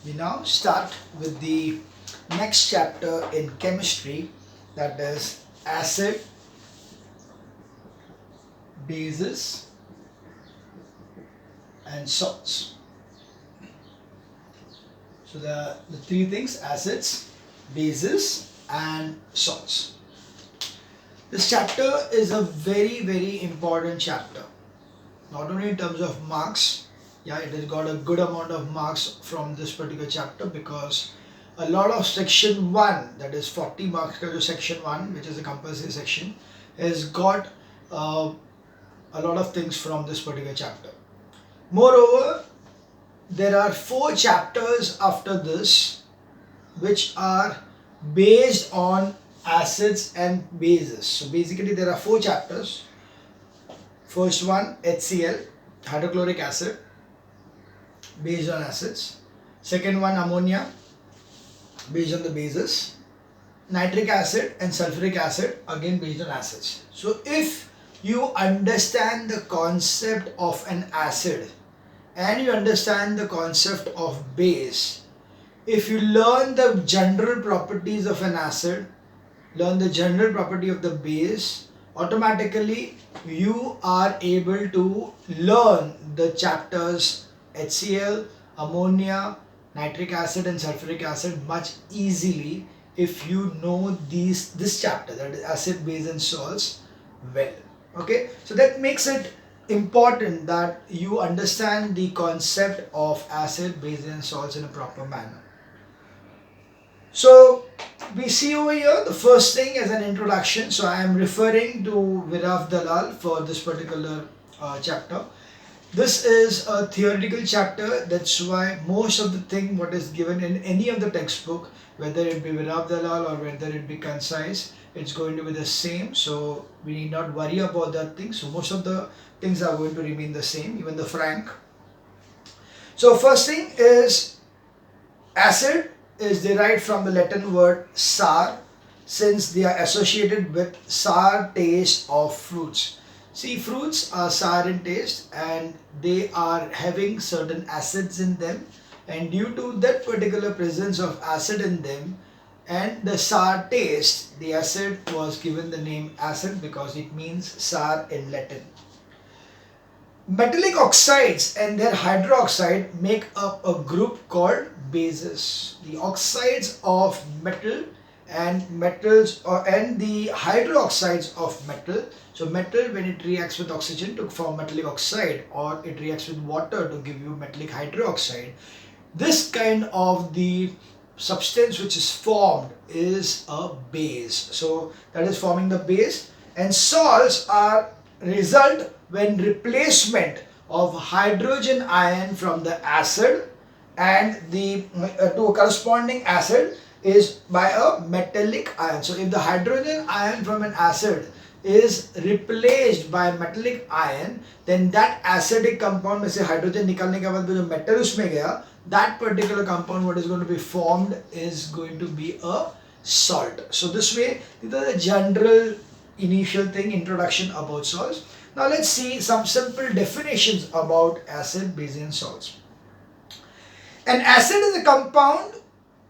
We now start with the next chapter in chemistry, that is acid, bases and salts. So the three things: acids, bases and salts. This chapter is a very important chapter, not only in terms of marks. Yeah, it has got a good amount of marks from this particular chapter, because a lot of section 1, that is 40 marks to section 1, which is a compulsory section, has got a lot of things from this particular chapter. Moreover, there are 4 chapters after this which are based on acids and bases. So basically there are 4 chapters. First one, HCl, hydrochloric acid, based on acids. Second one, ammonia, based on the bases. Nitric acid and sulfuric acid, again based on acids. So if you understand the concept of an acid and you understand the concept of base, if you learn the general properties of an acid, learn the general property of the base, automatically you are able to learn the chapters HCl, ammonia, nitric acid and sulfuric acid much easily if you know this chapter, that is acid, base and salts, well. Okay, so that makes it important that you understand the concept of acid, base and salts in a proper manner. So we see over here the first thing as an introduction. So I am referring to Viraf Dalal for this particular chapter. This is a theoretical chapter. That's why most of the thing what is given in any of the textbook, whether it be Viraf Dalal or whether it be concise, it's going to be the same. So we need not worry about that thing. So most of the things are going to remain the same, even the frank. So first thing is acid is derived from the Latin word sour, since they are associated with sour taste of fruits. See, fruits are sour in taste and they are having certain acids in them, and due to that particular presence of acid in them and the sour taste, the acid was given the name acid because it means sour in Latin. Metallic oxides and their hydroxide make up a group called bases. The oxides of metal and the hydroxides of metal. So metal, when it reacts with oxygen to form metallic oxide, or it reacts with water to give you metallic hydroxide, this kind of the substance which is formed is a base. So that is forming the base. And salts are result when replacement of hydrogen ion from the acid and the to a corresponding acid is by a metallic ion. So if the hydrogen ion from an acid is replaced by metallic ion, then that acidic compound में से hydrogen निकालने के बाद जो metal उसमें गया, that particular compound what is going to be formed is going to be a salt. So this way, this is a general initial thing, introduction about salts. Now let's see some simple definitions about acid, base and salts. An acid is a compound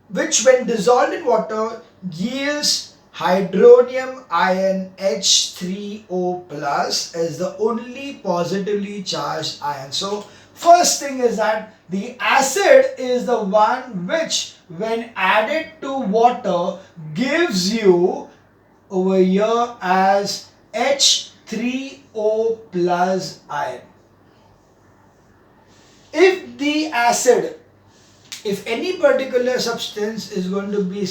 which when dissolved in water yields hydronium ion H3O plus as the only positively charged ion. So first thing is that the acid is the one which when added to water gives you over here as H3O plus ion. If the acid, if any particular substance is going to be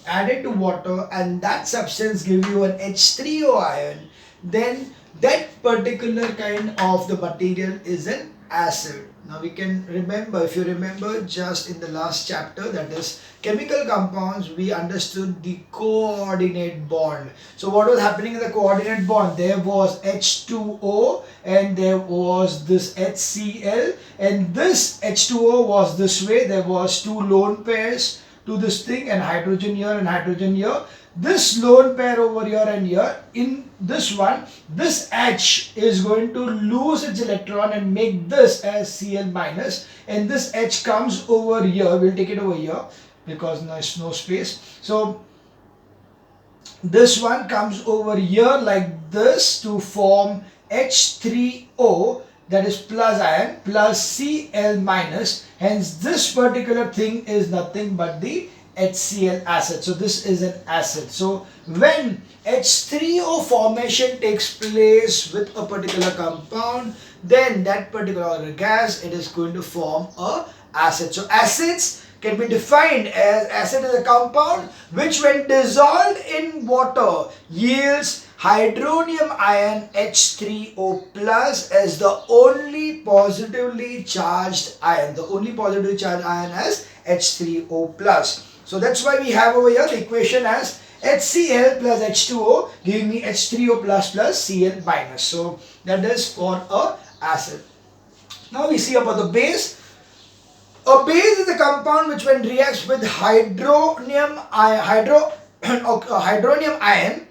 added to water and that substance gives you an H3O ion, then that particular kind of the material is an acid. Now we can remember, if you remember just in the last chapter, that is chemical compounds, we understood the coordinate bond. So what was happening in the coordinate bond? There was H2O and there was this HCl, and this H2O was this way. There was 2 lone pairs to this thing and hydrogen here and hydrogen here. this lone pair over here and here, in this one, this H is going to lose its electron and make this as Cl minus, and this H comes over here, we'll take it over here because there's no space. So this one comes over here like this to form H3O, that is plus ion, plus Cl minus, hence this particular thing is nothing but the HCl acid. So this is an acid. So when H3O formation takes place with a particular compound, then that particular gas, it is going to form a acid. So acids can be defined as acid is a compound which when dissolved in water yields hydronium ion H3O plus as the only positively charged ion. The only positively charged ion as H3O plus. So that's why we have over here the equation as HCl plus H2O giving me H3O plus plus Cl minus. So that is for a acid. Now we see about the base. A base is a compound which when reacts with hydronium ion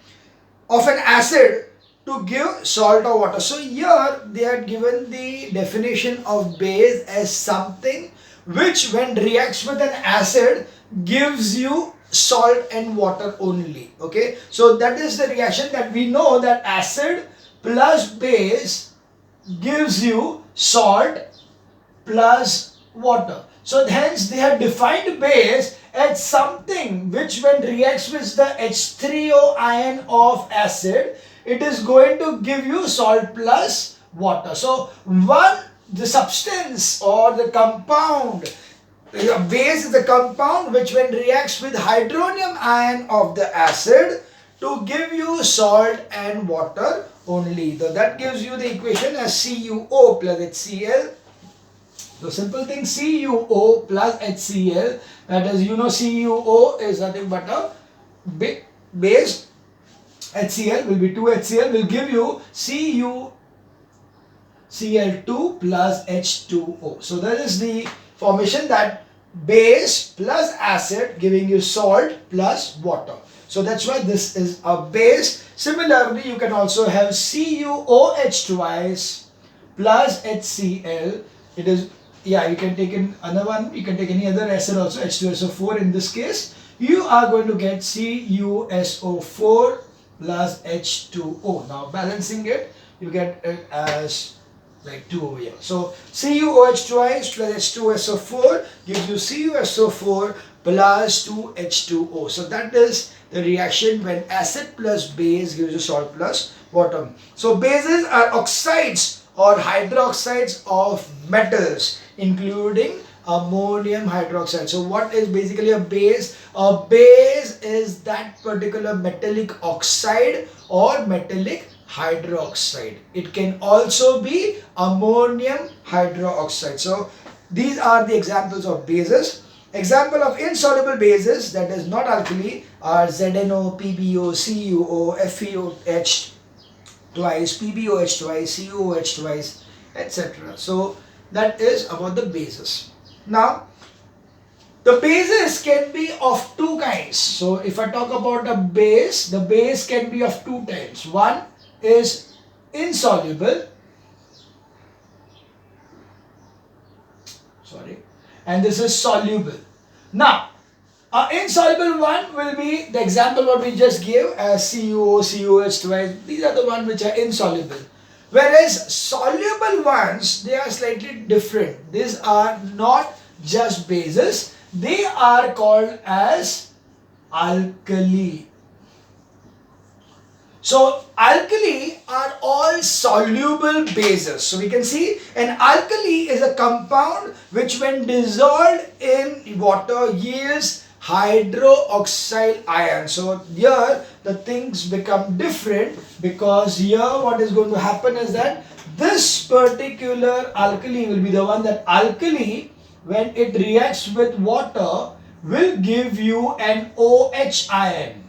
of an acid to give salt or water. So here they are given the definition of base as something which when reacts with an acid gives you salt and water only. Okay, so that is the reaction that we know that acid plus base gives you salt plus water. So hence they have defined base as something which when reacts with the H3O ion of acid, it is going to give you salt plus water. So the substance or the compound, a base is a compound which when reacts with hydronium ion of the acid to give you salt and water only. So that gives you the equation as CuO plus HCl. So simple thing, CuO plus HCl, that is, you know, CuO is nothing but a base. HCl will be 2HCl, will give you CuCl2 plus H2O. So that is the formation, that base plus acid giving you salt plus water. So that's why this is a base. Similarly, you can also have CuOH twice plus HCl. It is, yeah, you can take in another one, you can take any other acid also, H2SO4 in this case. You are going to get CuSO4 plus H2O. Now balancing it, you get it as like 2 over here. So CuOH twice plus H2SO4 gives you CuSO4 plus 2H2O. So that is the reaction when acid plus base gives you salt plus water. So bases are oxides or hydroxides of metals, including ammonium hydroxide. So what is basically a base? A base is that particular metallic oxide or metallic hydroxide. It can also be ammonium hydroxide. So these are the examples of bases. Example of insoluble bases, that is not alkali, are ZNO, PbO, CuO, FeOH twice, PbOH twice, CuOH twice, etc. So that is about the bases. Now the bases can be of two kinds. So if I talk about a base, the base can be of two types. One is insoluble, and this is soluble. Now insoluble one will be the example what we just gave as CuO, CuOH twice. These are the ones which are insoluble. Whereas soluble ones, they are slightly different. These are not just bases, they are called as alkali. So alkali are all soluble bases. So we can see an alkali is a compound which when dissolved in water yields hydroxyl ion. So here the things become different, because here what is going to happen is that this particular alkali will be the one that alkali, when it reacts with water, will give you an OH ion.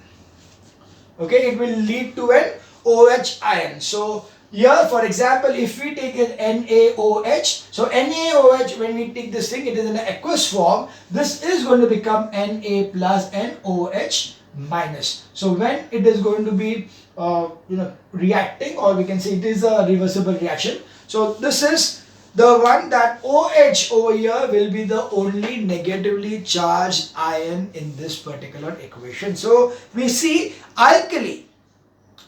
Okay, it will lead to an OH ion. So here, for example, if we take an NaOH, so NaOH, when we take this thing, it is in an aqueous form. This is going to become Na plus NOH minus. So when it is going to be reacting, or we can say it is a reversible reaction. So this is the one that OH over here will be the only negatively charged ion in this particular equation. So we see alkali.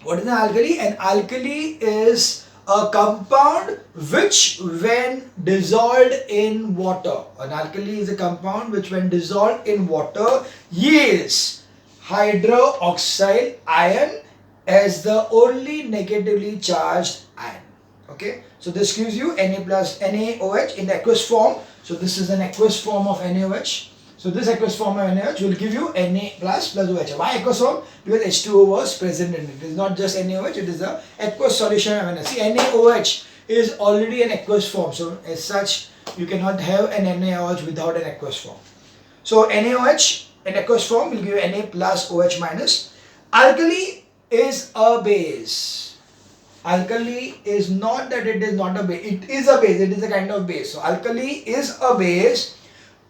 What is an alkali? An alkali is a compound which when dissolved in water, an alkali is a compound which when dissolved in water yields hydroxyl ion as the only negatively charged ion. Okay, so this gives you Na plus NaOH in aqueous form. So this is an aqueous form of NaOH. So this aqueous form of NaOH will give you Na plus OH. Why aqueous form? Because H2O was present in it. It is not just NaOH, it is a aqueous solution of NaOH. See, NaOH is already an aqueous form. So as such, you cannot have an NaOH without an aqueous form. So NaOH in aqueous form will give you Na plus OH minus. Alkali is a base. Alkali is not that it is not a base. It is a base. It is a kind of base. So alkali is a base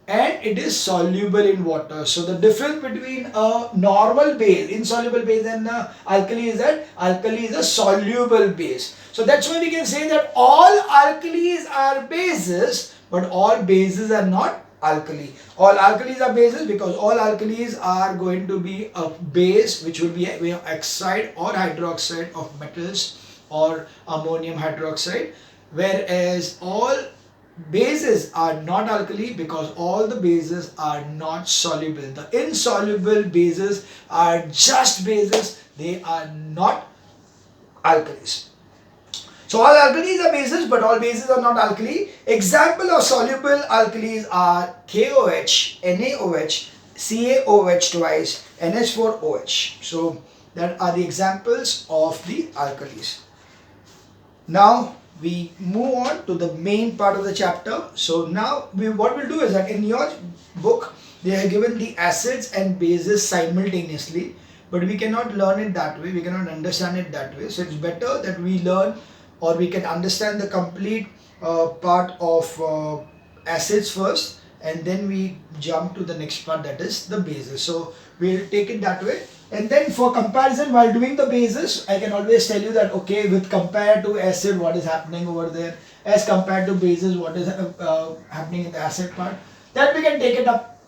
and it is soluble in water. So the difference between a normal base, insoluble base, and alkali is that alkali is a soluble base. So that's why we can say that all alkalis are bases, but all bases are not alkali. All alkalis are bases because all alkalis are going to be a base which will be a oxide or hydroxide of metals or ammonium hydroxide, whereas all bases are not alkali because all the bases are not soluble. The insoluble bases are just bases, they are not alkalis. So all alkalis are bases, but all bases are not alkali. Example of soluble alkalis are KOH, NaOH, CaOH twice, NH4OH. So that are the examples of the alkalis. Now we move on to the main part of the chapter. So now what we'll do is that in your book they have given the acids and bases simultaneously, but we cannot learn it that way, we cannot understand it that way. So it's better that we learn, or we can understand the complete part of acids first, and then we jump to the next part, that is the bases. So we'll take it that way. And then for comparison, while doing the bases, I can always tell you that okay, with compared to acid, what is happening over there, as compared to bases, what is happening in the acid part, that we can take it up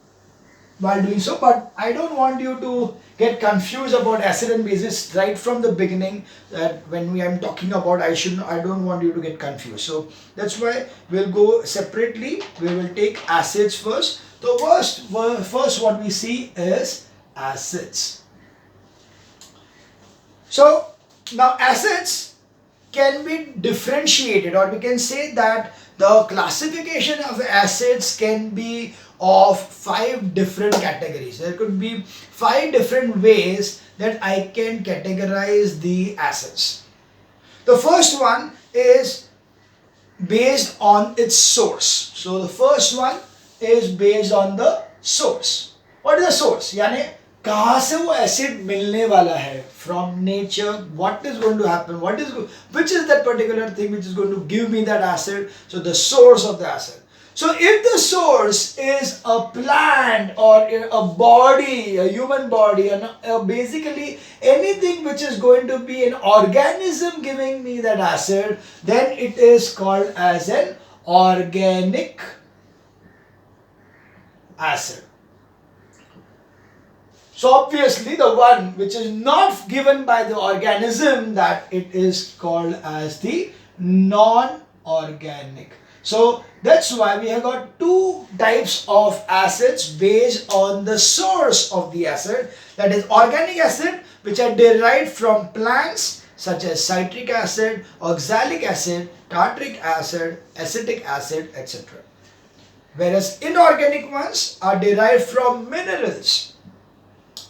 while doing so. But I don't want you to get confused about acid and bases right from the beginning, that when we am talking about, I don't want you to get confused. So that's why we'll go separately. We will take acids first. So first what we see is acids. So now acids can be differentiated, or we can say that the classification of acids can be of 5 different categories. There could be 5 different ways that I can categorize the acids. The first one is based on its source. So the first one is based on the source. What is the source? यानी कहाँ से वो acid मिलने वाला है, from nature, what is going to happen, which is that particular thing which is going to give me that acid. So the source of the acid. So if the source is a plant or a body, a human body, and basically anything which is going to be an organism giving me that acid, then it is called as an organic acid. So obviously the one which is not given by the organism, that it is called as the non-organic. So that's why we have got 2 types of acids based on the source of the acid, that is organic acid, which are derived from plants such as citric acid, oxalic acid, tartaric acid, acetic acid, etc. Whereas inorganic ones are derived from minerals.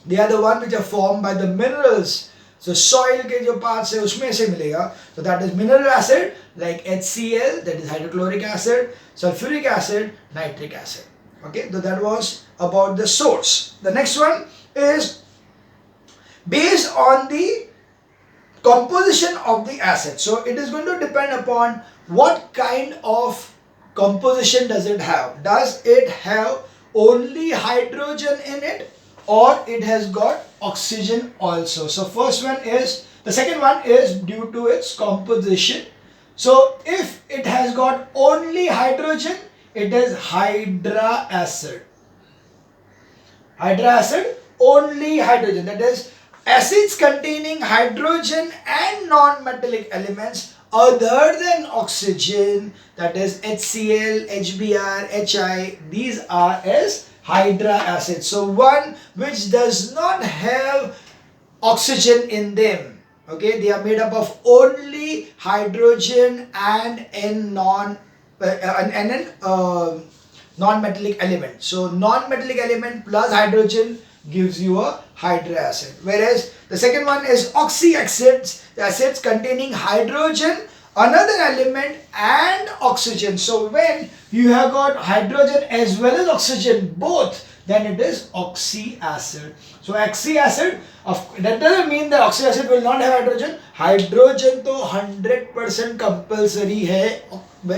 They are the one which are formed by the minerals. So soil के जो parts है उसमें से मिलेगा. So that is mineral acid like HCl, that is hydrochloric acid, sulfuric acid, nitric acid. Okay, so that was about the source. The next one is based on the composition of the acid. So it is going to depend upon what kind of composition does it have. Does it have only hydrogen in it, or it has got oxygen also. So the second one is due to its composition. So if it has got only hydrogen, it is hydra acid. Hydra acid, only hydrogen. That is, acids containing hydrogen and non-metallic elements other than oxygen, that is HCl, HBr, HI, these are as hydra acid. So one which does not have oxygen in them, okay, they are made up of only hydrogen and non-metallic element. So non-metallic element plus hydrogen gives you a hydra acid. Whereas the second one is oxy acids, the acids containing hydrogen, another element and oxygen. So when you have got hydrogen as well as oxygen both, then it is oxy acid. So oxy acid, that doesn't mean that oxy acid will not have hydrogen. Hydrogen तो 100% compulsory है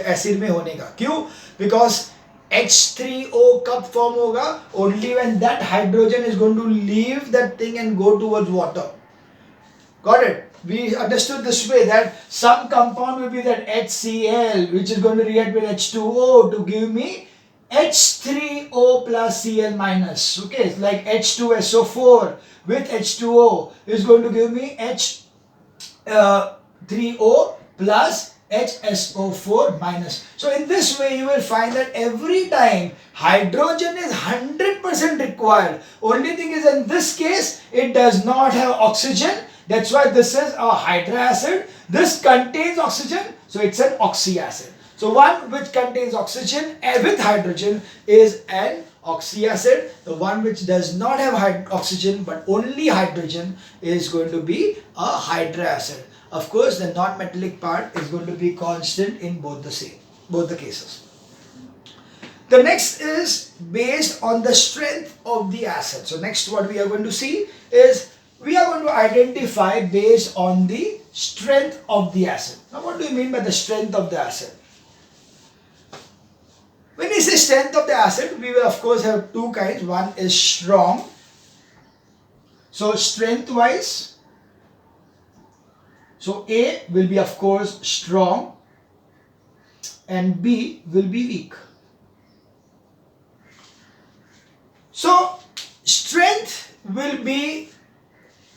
acid में होने का. क्यों? Because H3O कब form होगा? Only when that hydrogen is going to leave that thing and go towards water. Got it? We understood this way that some compound will be that HCl, which is going to react with H2O to give me H3O plus Cl minus. Okay, it's like H2SO4 with H2O is going to give me H3O plus HSO4 minus. So in this way you will find that every time hydrogen is 100% required. Only thing is, in this case it does not have oxygen. That's why this is a hydra acid. This contains oxygen, so it's an oxy acid. So one which contains oxygen with hydrogen is an oxy acid. The one which does not have oxygen but only hydrogen is going to be a hydra acid. Of course, the non-metallic part is going to be constant in both the cases. The next is based on the strength of the acid. So next what we are going to see is we are going to identify based on the strength of the acid. Now what do you mean by the strength of the acid? When we say strength of the acid, we will of course have two kinds. One is strong. So strength wise, so A will be of course strong and B will be weak. So strength will be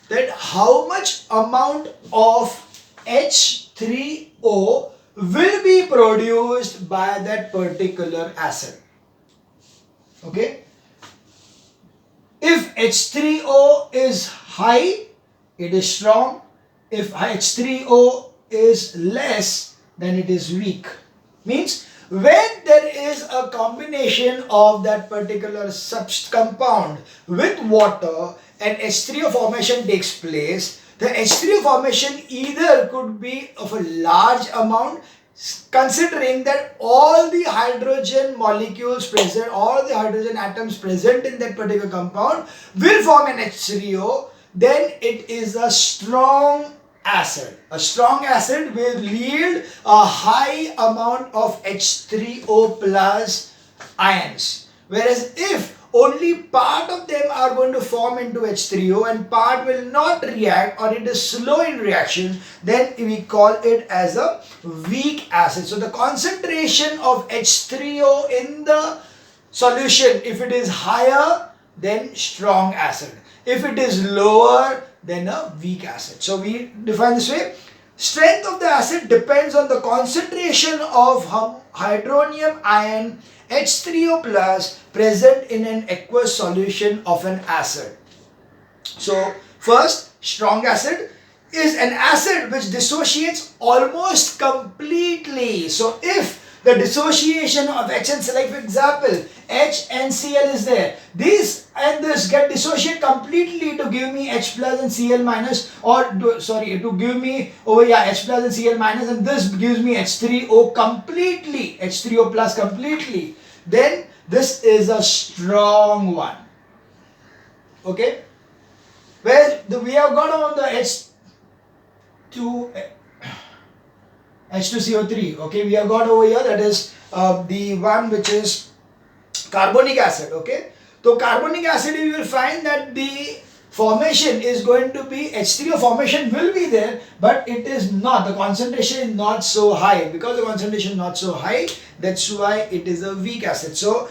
that how much amount of H3O will be produced by that particular acid. Okay. If H3O is high, it is strong. If H3O is less, then it is weak. Means when there is a combination of that particular compound with water and H3O formation takes place, the H3O formation either could be of a large amount, considering that all the hydrogen molecules present, all the hydrogen atoms present in that particular compound will form an H3O, then it is a strong acid. A strong acid will yield a high amount of H3O plus ions. Whereas if only part of them are going to form into H3O and part will not react, or it is slow in reaction, then we call it as a weak acid. So the concentration of H3O in the solution, if it is higher, then strong acid. If it is lower, then a weak acid. So we define this way. Strength of the acid depends on the concentration of hydronium ion H3O plus present in an aqueous solution of an acid. So first, strong acid is an acid which dissociates almost completely. So if the dissociation of HNCl, like for example, HNCl is there, this and this get dissociated completely to give me H plus and Cl minus, or to give me H plus and Cl minus, and this gives me H3O completely, H3O plus completely, then this is a strong one. Okay, where we have got on the H2CO3. Okay, we have got over here, that is the one which is carbonic acid. Okay, So carbonic acid, you will find that the formation is going to be H3O formation will be there, but it is not, the concentration is not so high. Because the concentration is not so high, that's why it is a weak acid. So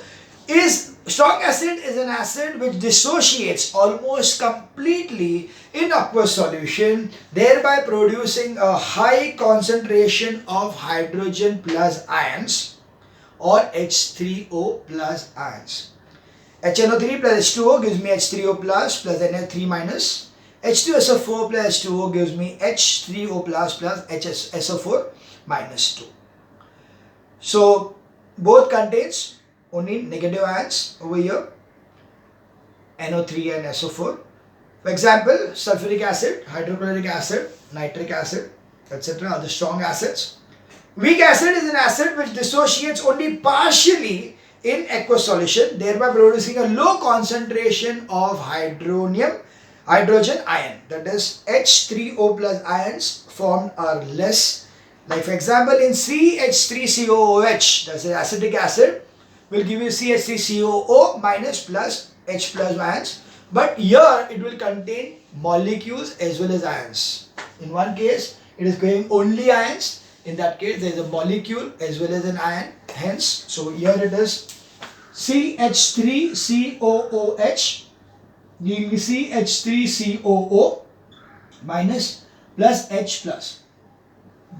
strong acid is an acid which dissociates almost completely in aqueous solution, thereby producing a high concentration of hydrogen plus ions or H3O plus ions. HNO3 plus H2O gives me H3O plus NO3 minus. H2SO4 plus H2O gives me H3O plus HSO4 minus 2. So both contains only negative ions over here, NO3 and SO4. For example, sulfuric acid, hydrochloric acid, nitric acid, etc. are the strong acids. Weak acid is an acid which dissociates only partially in aqueous solution, thereby producing a low concentration of hydrogen ion. That is, H3O plus ions formed are less. Like for example, in CH3COOH, that's an acetic acid, will give you CH3COO minus plus H plus ions. But here it will contain molecules as well as ions. In one case, it is going only ions. In that case, there is a molecule as well as an ion. Hence, so here it is CH3COOH giving me CH3COO minus plus H plus.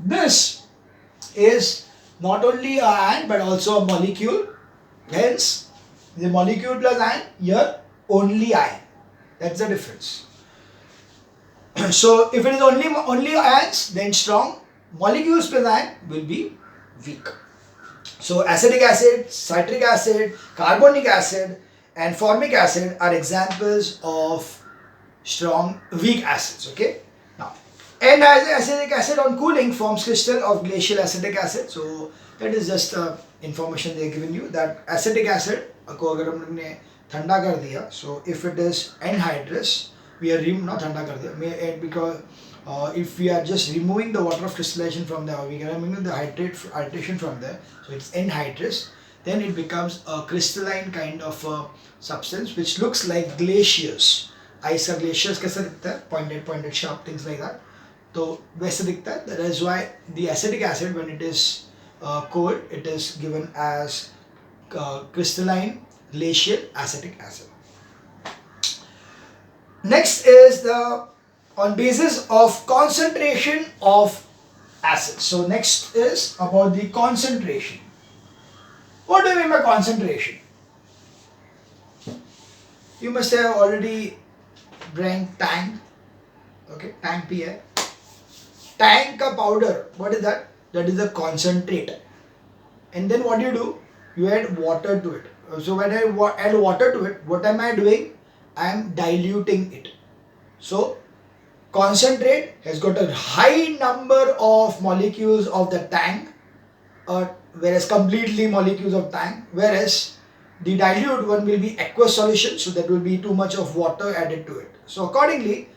This is not only an ion but also a molecule. Hence, the molecule plus ion, here only ion. That's the difference. So if it is only ions, then strong. Molecules plus ion will be weak. So acetic acid, citric acid, carbonic acid and formic acid are examples of strong weak acids. Okay. Now, N-acetic acid on cooling forms crystal of glacial acetic acid. So that is just information they are giving you, that acetic acid को अगर हमने ठंडा कर दिया, so if it is anhydrous, we are not ठंडा कर दिया, because if we are just removing the water of crystallization from there, we are removing the hydration from there, so it's anhydrous, then it becomes a crystalline kind of substance which looks like glaciers. Ice का glaciers कैसा दिखता है, pointed sharp things like that, तो वैसे दिखता है. That is why the acetic acid, when it is cold, it is given as crystalline glacial acetic acid. Next is the on basis of concentration of acids. So next is about the concentration. What do you mean by concentration? You must have already drank Tang. Okay, Tang पिया. Tang का powder, what is that? That is the concentrate. And then what do? You add water to it. So when I add water to it, what am I doing? I am diluting it. So concentrate has got a high number of molecules of the Tang, whereas completely molecules of Tang, whereas the dilute one will be aqueous solution, so that will be too much of water added to it. So accordingly,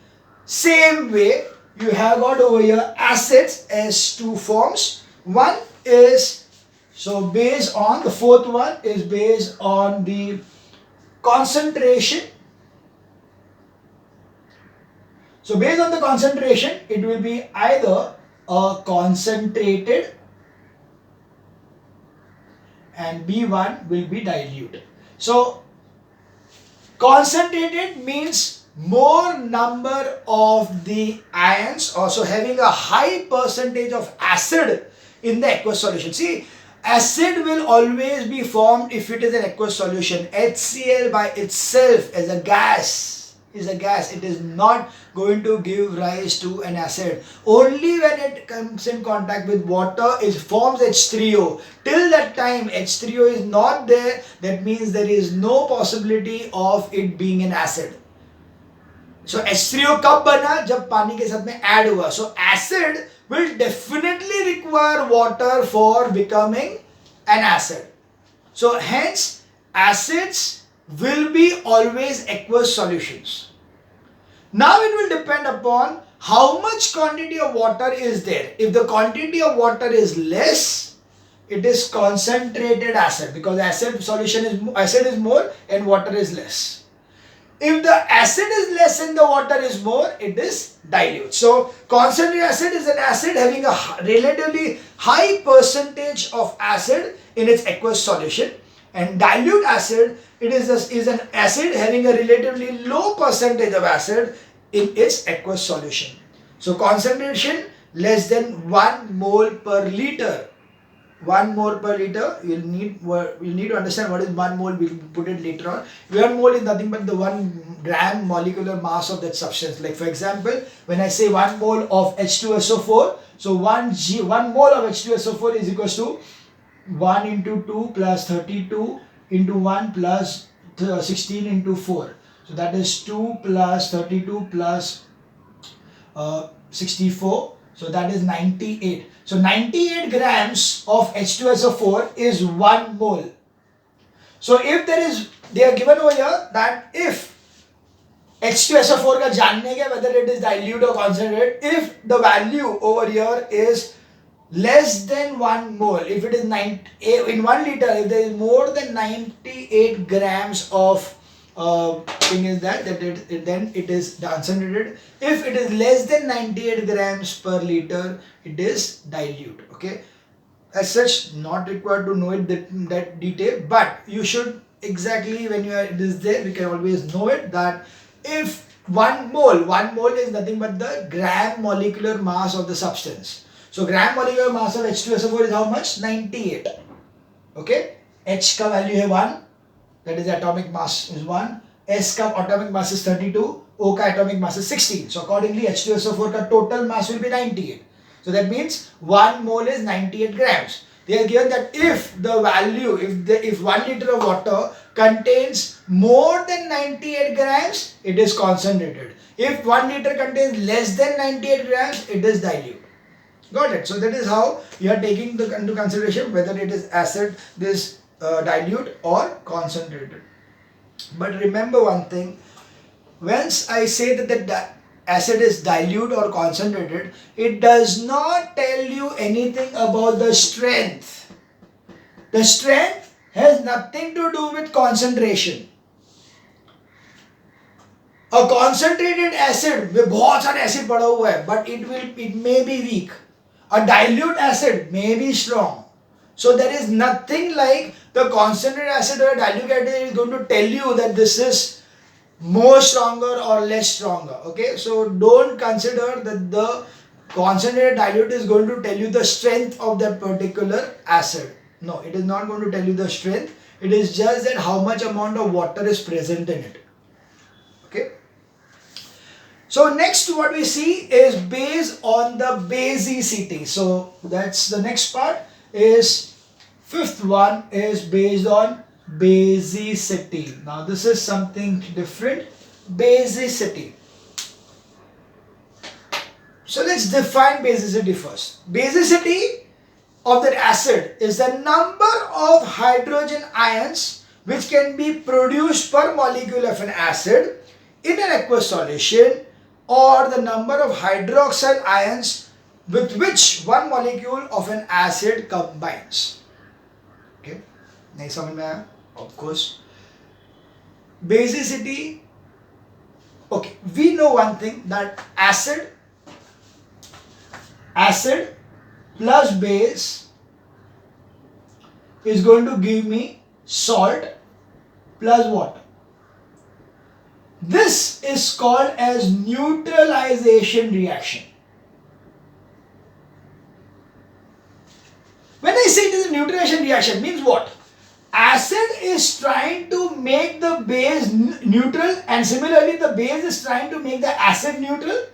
same way you have got over here acids as two forms. One is, so based on, the fourth one is based on the concentration. So based on the concentration, it will be either a concentrated and B1 will be dilute. So concentrated means more number of the ions, also having a high percentage of acid in the aqueous solution. See, acid will always be formed if it is an aqueous solution. HCl by itself as a gas is a gas. It is not going to give rise to an acid. Only when it comes in contact with water, it forms H3O. Till that time H3O is not there, that means there is no possibility of it being an acid. So H3O कब बना? जब पानी के साथ में add हुआ. So acid will definitely require water for becoming an acid. So hence acids will be always aqueous solutions. Now it will depend upon how much quantity of water is there. If the quantity of water is less, it is concentrated acid, because acid is more and water is less. If the acid is less and the water is more, it is dilute. So concentrated acid is an acid having a relatively high percentage of acid in its aqueous solution, and dilute acid, is an acid having a relatively low percentage of acid in its aqueous solution. So concentration less than 1 mole per liter. 1 mole per liter, you'll need to understand what is 1 mole. We'll put it later on. 1 mole is nothing but the 1 gram molecular mass of that substance. Like for example, when I say 1 mole of H2SO4, so 1 mole of H2SO4 is equals to 1 into 2 plus 32 into 1 plus 16 into 4. So that is 2 plus 32 plus 64. So that is 98. So 98 grams of H2SO4 is 1 mole. So if they are given over here that if H2SO4 ka janne ke whether it is dilute or concentrated, if the value over here is less than 1 mole, if it is in 1 liter, if there is more than 98 grams of then it is concentrated. If it is less than 98 grams per liter, it is dilute. Okay, as such, not required to know it that detail, but you should exactly, when it is there, we can always know it, that if 1 mole is nothing but the gram molecular mass of the substance. So gram molecular mass of H2SO4 is how much? 98. Okay, H ka value है 1, that is atomic mass is 1, S ka atomic mass is 32, O ka atomic mass is 16. So accordingly H2SO4 ka total mass will be 98. So that means 1 mole is 98 grams. They are given that if the value, if 1 liter of water contains more than 98 grams, it is concentrated. If 1 liter contains less than 98 grams, it is dilute. Got it? So that is how you are taking into consideration whether it is acid, dilute or concentrated. But remember one thing, once I say that the acid is dilute or concentrated, it does not tell you anything about the strength. The strength has nothing to do with concentration. A concentrated acid में बहुत सारे acid पड़ा हुआ है, but it may be weak. A dilute acid may be strong. So there is nothing like the concentrated acid or dilute acid is going to tell you that this is more stronger or less stronger. Okay, so don't consider that the concentrated dilute is going to tell you the strength of that particular acid. No, it is not going to tell you the strength. It is just that how much amount of water is present in it. Okay. So next what we see is based on the basicity. So that's the next part, is fifth one is based on basicity. Now this is something different. Basicity. So let's define basicity first. Basicity of that acid is the number of hydrogen ions which can be produced per molecule of an acid in an aqueous solution, or the number of hydroxyl ions with which one molecule of an acid combines. Okay, nahi samajh mein aaya? Of course. Basicity. Okay, we know one thing, that acid plus base is going to give me salt plus water. This is called as neutralization reaction. When I say it is a neutralization reaction, means what? Acid is trying to make the base neutral, and similarly the base is trying to make the acid neutral.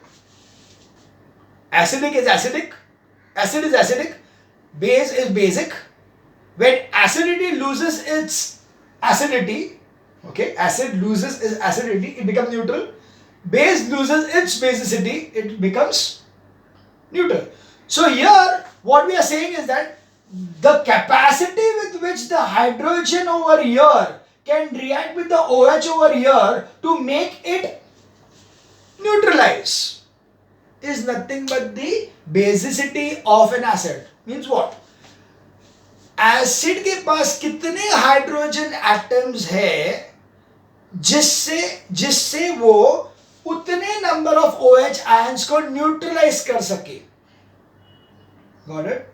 Acidic is acidic, acid is acidic, base is basic. When acidity loses its acidity, okay, acid loses its acidity, it becomes neutral. Base loses its basicity, it becomes neutral. So here what we are saying is that the capacity with which the hydrogen over here can react with the OH over here to make it neutralize is nothing but the basicity of an acid. Means what? Acid के पास कितने hydrogen atoms है जिससे जिससे वो उतने number of OH ions को neutralise कर सके. Got it?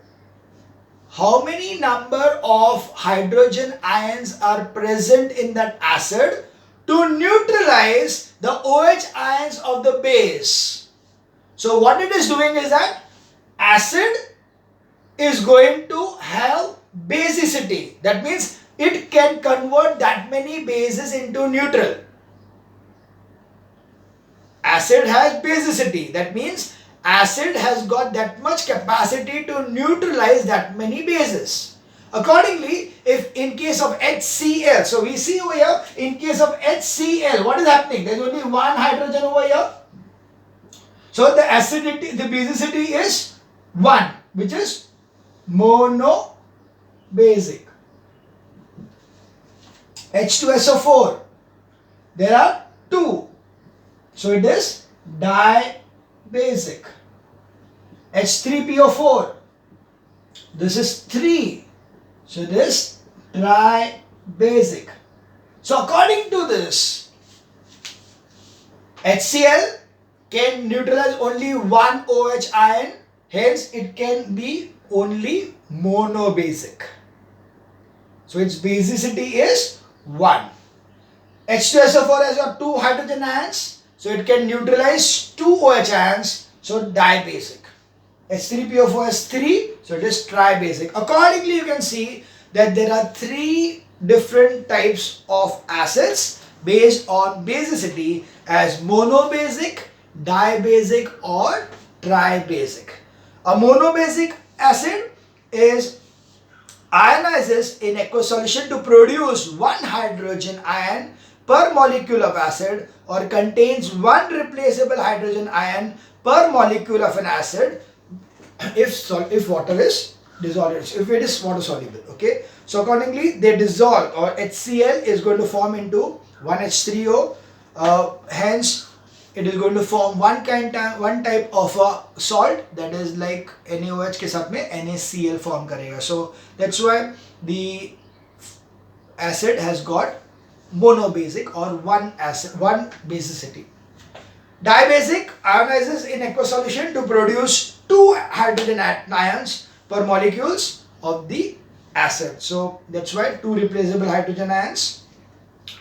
How many number of hydrogen ions are present in that acid to neutralize the OH ions of the base? So what it is doing is that acid is going to have basicity. That means it can convert that many bases into neutral. Acid has basicity. That means acid has got that much capacity to neutralize that many bases. Accordingly, if in case of HCl, so we see over here, in case of HCl, what is happening? There is only one hydrogen over here. So the acidity, the basicity is 1, which is monobasic. H2SO4, there are 2. So it is dibasic. H3PO4, this is 3. So it is tribasic. So according to this, HCl can neutralize only one OH ion, hence it can be only monobasic. So its basicity is 1. H2SO4 has got 2 hydrogen ions, so it can neutralize 2 OH ions, so dibasic. H3PO4 has 3, so it is tribasic. Accordingly, you can see that there are 3 different types of acids based on basicity as monobasic, dibasic or tribasic. A monobasic acid is ionizes in aqueous solution to produce one hydrogen ion per molecule of acid, or contains one replaceable hydrogen ion per molecule of an acid if water is dissolved, if it is water soluble. Okay, so accordingly they dissolve, or HCl is going to form into 1H3O, hence it is going to form one type of a salt, that is like NaOH के साथ में NaCl form करेगा. So that's why the acid has got monobasic or one basicity. Dibasic ionizes in aqueous solution to produce 2 hydrogen ions per molecules of the acid. So that's why 2 replaceable hydrogen ions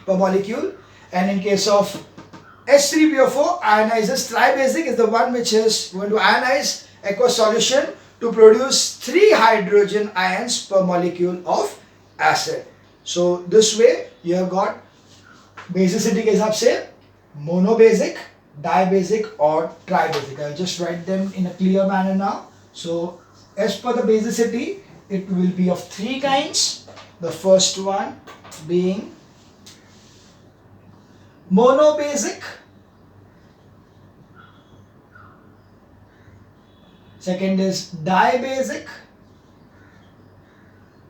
per molecule. And in case of H3PO4, ionizes tribasic is the one which is going to ionize aqueous solution to produce 3 hydrogen ions per molecule of acid. So this way you have got basicity के हिसाब से monobasic, dibasic or tribasic. I'll just write them in a clear manner now. So as per the basicity, it will be of 3 kinds. The first one being monobasic, second is dibasic,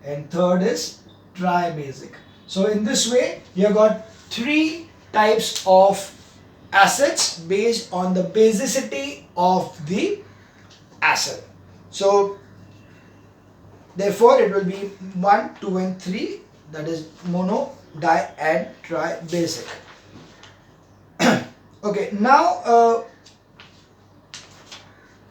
and third is tribasic. So in this way you have got 3 types of acids based on the basicity of the acid. So therefore it will be 1, 2 and 3, that is mono, di and tribasic. Okay, now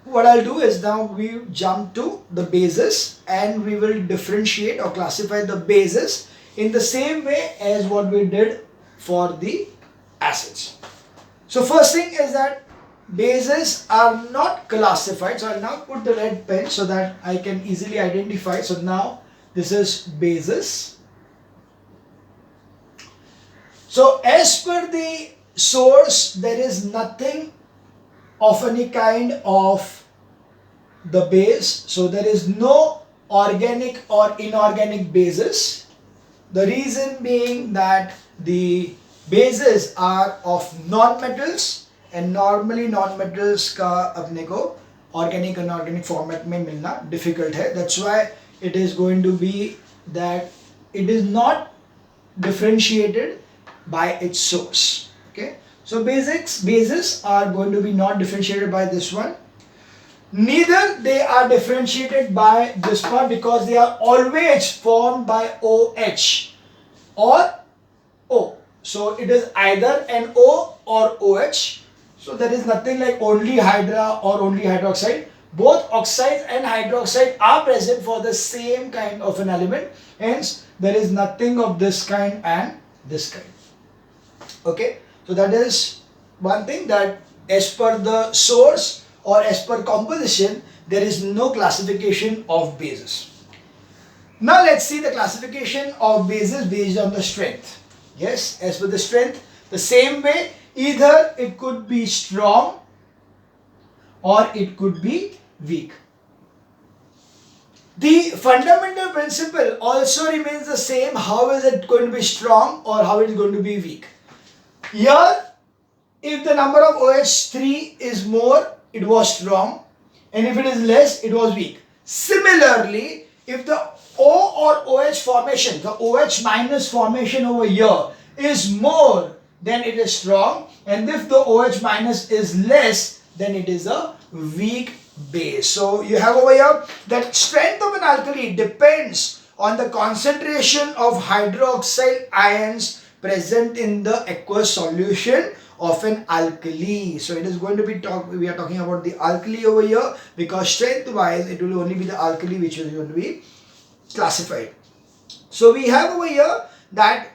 what I'll do is, now we jump to the bases and we will differentiate or classify the bases in the same way as what we did for the acids. So first thing is that bases are not classified. So I'll now put the red pen so that I can easily identify. So now this is bases. So as per the source, there is nothing of any kind of the base. So there is no organic or inorganic bases. The reason being that the bases are of non-metals, and normally non-metals का अपने को organic and inorganic format में मिलना difficult है. That's why it is going to be that it is not differentiated by its source. Okay, so bases are going to be not differentiated by this one. Neither they are differentiated by this part because they are always formed by OH or O. So it is either NO or OH. So there is nothing like only hydra or only hydroxide. Both oxides and hydroxide are present for the same kind of an element. Hence, there is nothing of this kind and this kind. Okay. So that is one thing, that as per the source or as per composition, there is no classification of bases. Now let's see the classification of bases based on the strength. Yes, as per the strength, the same way, either it could be strong or it could be weak. The fundamental principle also remains the same. How is it going to be strong or how it is going to be weak? Here, if the number of OH3 is more, it was strong, and if it is less, it was weak. Similarly, if the O or OH formation, the OH minus formation over here is more, then it is strong, and if the OH minus is less, then it is a weak base. So you have over here that strength of an alkali depends on the concentration of hydroxyl ions present in the aqueous solution of an alkali. So it is going to be we are talking about the alkali over here, because strength wise it will only be the alkali which is going to be classified. So we have over here that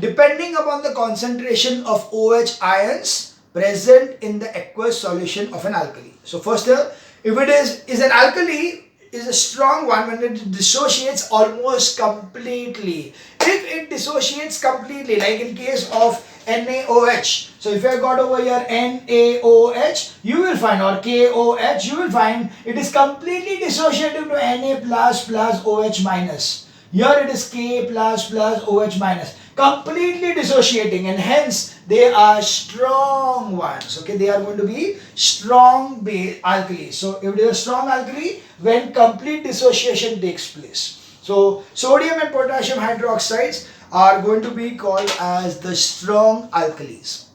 depending upon the concentration of OH ions present in the aqueous solution of an alkali. So first here, if it is an alkali, is a strong one when it dissociates almost completely. If it dissociates completely, like in case of NaOH, so if I got over here NaOH, you will find, or KOH, you will find it is completely dissociated to Na plus OH minus. Here it is K plus OH minus, completely dissociating, and hence they are strong ones. Okay, they are going to be strong base alkali. So if it is a strong alkali, when complete dissociation takes place. So sodium and potassium hydroxides are going to be called as the strong alkalis.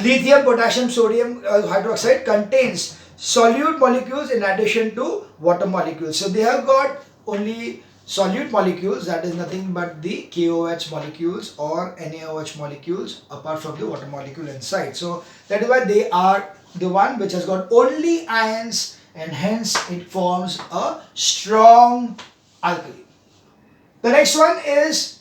Lithium, potassium, sodium hydroxide contains solute molecules in addition to water molecules. So they have got only solute molecules, that is nothing but the KOH molecules or NaOH molecules apart from the water molecule inside. So that is why they are the one which has got only ions, and hence it forms a strong alkali. The next one is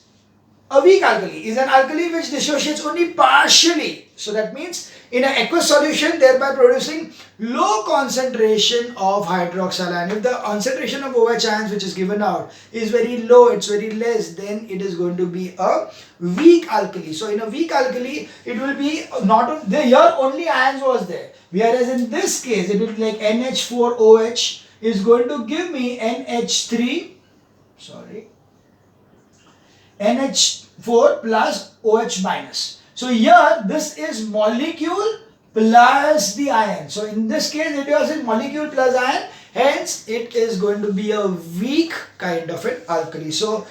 a weak alkali. Is an alkali which dissociates only partially. So that means in an aqueous solution, thereby producing low concentration of hydroxyl ion. If the concentration of OH ions which is given out is very low, it's very less, then it is going to be a weak alkali. So in a weak alkali, it will be not here only ions was there. Whereas in this case, it will be like NH4OH is going to give me NH4 plus OH minus. So here this is molecule plus the ion. So in this case it was in molecule plus ion, hence it is going to be a weak kind of an alkali. So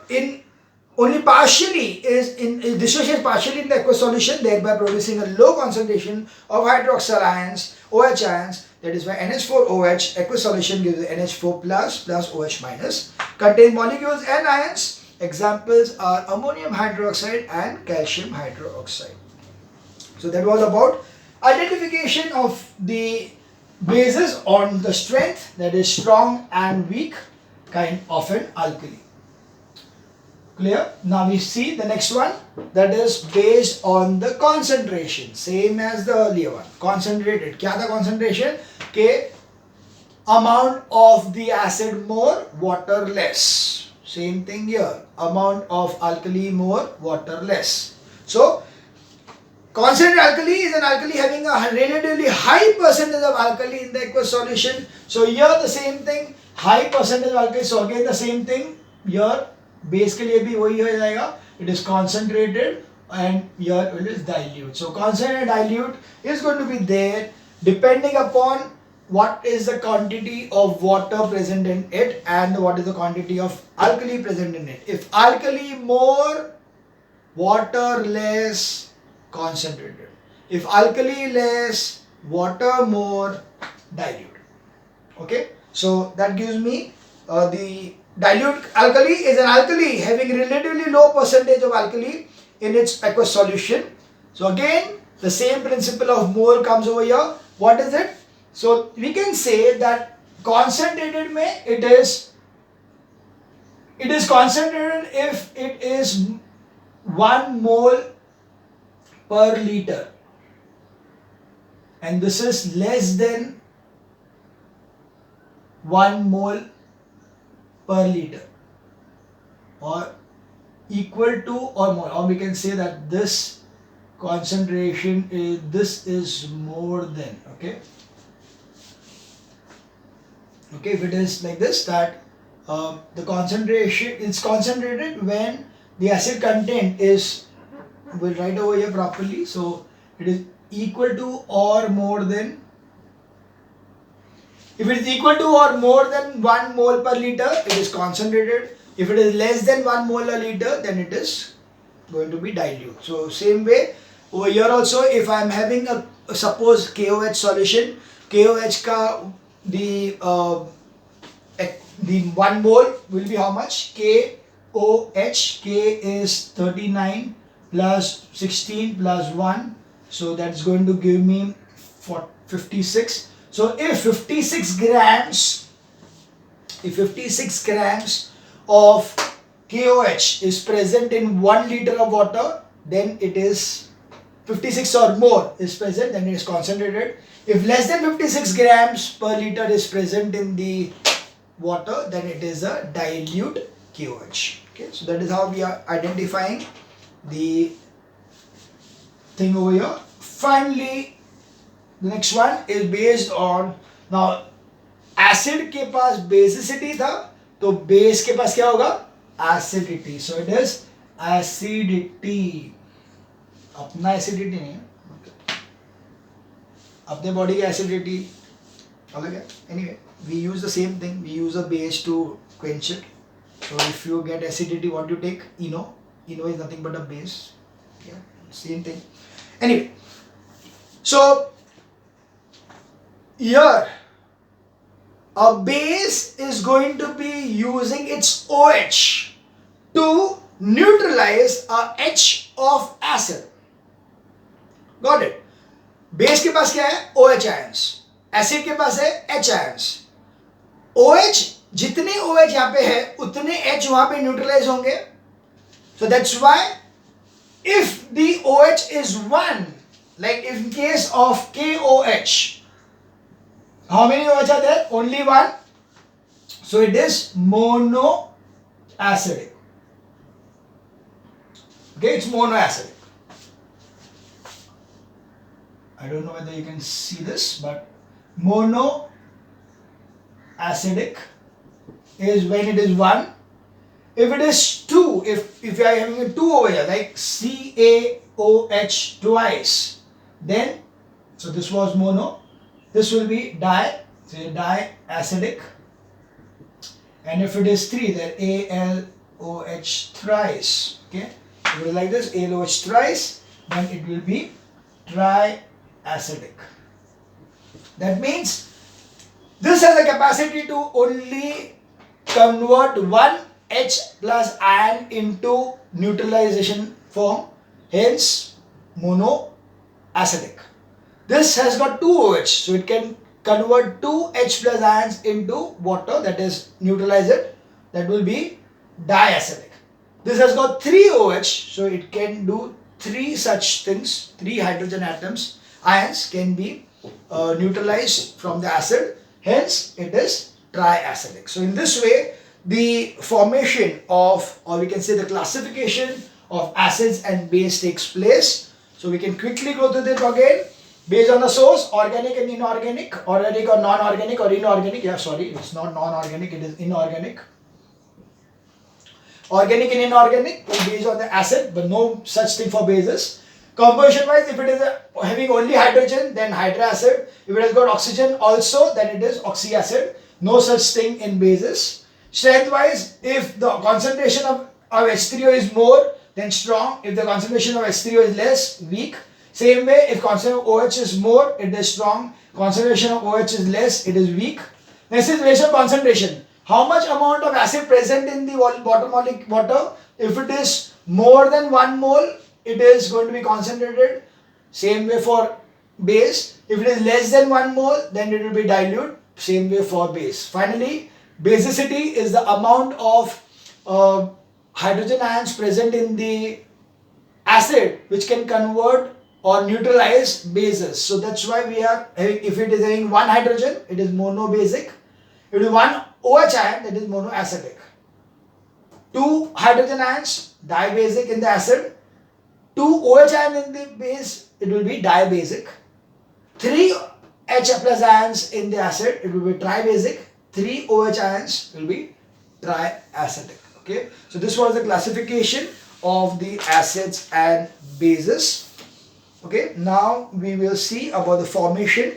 in only partially dissociates partially in the aqueous solution, thereby producing a low concentration of hydroxyl ions, OH ions. That is why NH4OH aqueous solution gives NH4 plus OH minus. Contain molecules and ions. Examples are ammonium hydroxide and calcium hydroxide. So that was about identification of the bases on the strength, that is strong and weak kind of an alkali. Clear? Now we see the next one, that is based on the concentration, same as the earlier one. Concentrated. Kya tha concentration? K amount of the acid more, water less. Same thing here. Amount of alkali more, water less. So concentrated alkali is an alkali having a relatively high percentage of alkali in the aqueous solution. So here the same thing, high percentage of alkali. So again the same thing here. Base के लिए भी वही हो जाएगा. It is concentrated and here it is dilute. So concentrated dilute is going to be there depending upon what is the quantity of water present in it and what is the quantity of alkali present in it. If alkali more, water less, concentrated. If alkali less, water more dilute. Okay, so that gives me the dilute alkali is an alkali having relatively low percentage of alkali in its aqueous solution. So again, the same principle of mole comes over here. What is it? So we can say that concentrated mein it is concentrated if it is 1 mole per liter, and this is less than 1 mole per liter, or equal to or more, or we can say that this concentration is, this is more than, okay, if it is like this, that the concentration is concentrated when the acid content is, we'll write over here properly, so it is equal to or more than, if it is equal to or more than 1 mole per liter, it is concentrated. If it is less than 1 mole per liter, then it is going to be dilute. So same way over here also, if I am having a suppose KOH solution, KOH ka the 1 mole will be how much? KOH, K is 39 plus 16 plus 1, so that's going to give me 56. So if 56 grams of KOH is present in 1 liter of water, then it is 56 or more is present, then it is concentrated. If less than 56 grams per liter is present in the water, then it is a dilute KOH. Okay, so that is how we are identifying the thing over here. Finally, the next one is based on, now acid के पास basicity था, तो base के पास क्या होगा? Acidity. So it is acidity. अपना acidity नहीं है, अपने body की acidity अलग है. Anyway, we use the same thing. We use a base to quench it. So if you get acidity, what you take? ENO. ENO is nothing but a base. Yeah, same thing. Anyway, so here a base is going to be using its OH to neutralize a H of acid. Got it? Base के पास क्या है? OH ions. Acid के पास है H ions. OH, जितने OH यहाँ पे है उतने H वहाँ पे neutralize होंगे. So that's why if the OH is 1, like in case of KOH, how many OH are there? Only 1. So it is monoacidic. Okay, it's monoacidic. I don't know whether you can see this, but monoacidic is when it is 1. If it is 2, if you are having a 2 over here, like CaOH twice, then, so this was mono, this will be diacidic. And if it is 3, then AlOH thrice. Okay, it will like this, AlOH thrice, then it will be triacidic. That means this has a capacity to only convert one H plus ion into neutralization form, hence monoacidic. This has got 2 OH, so it can convert 2 H plus ions into water, that is neutralize it, that will be diacidic. This has got 3 OH, so it can do 3 such things, 3 hydrogen atoms, ions can be neutralized from the acid, hence it is triacidic. So in this way, the formation of, or we can say the classification of acids and base takes place. So we can quickly go through this again. Based on the source, organic and inorganic, organic or non-organic or inorganic. Yeah, sorry, it's not non-organic, it is inorganic. Organic and inorganic will be based on the acid, but no such thing for bases. Composition wise, if it is having only hydrogen, then hydroacid. If it has got oxygen also, then it is oxyacid. No such thing in bases. Strength wise, if the concentration of H3O is more, then strong. If the concentration of H3O is less, weak. Same way, if concentration of OH is more, it is strong. Concentration of OH is less, it is weak. Next is ratio of concentration. How much amount of acid present in the water molecule? If it is more than 1 mole, it is going to be concentrated. Same way for base. If it is less than 1 mole, then it will be dilute. Same way for base. Finally, basicity is the amount of hydrogen ions present in the acid which can convert or neutralize bases. So that's why we are having, if it is having 1 hydrogen, it is monobasic. If it is 1 OH ion, that is monoacidic. 2 hydrogen ions, dibasic in the acid. 2 OH ion in the base, it will be dibasic. 3 H plus ions in the acid, it will be tribasic. 3 OH ions will be triacidic. Okay, so this was the classification of the acids and bases. Okay, now we will see about the formation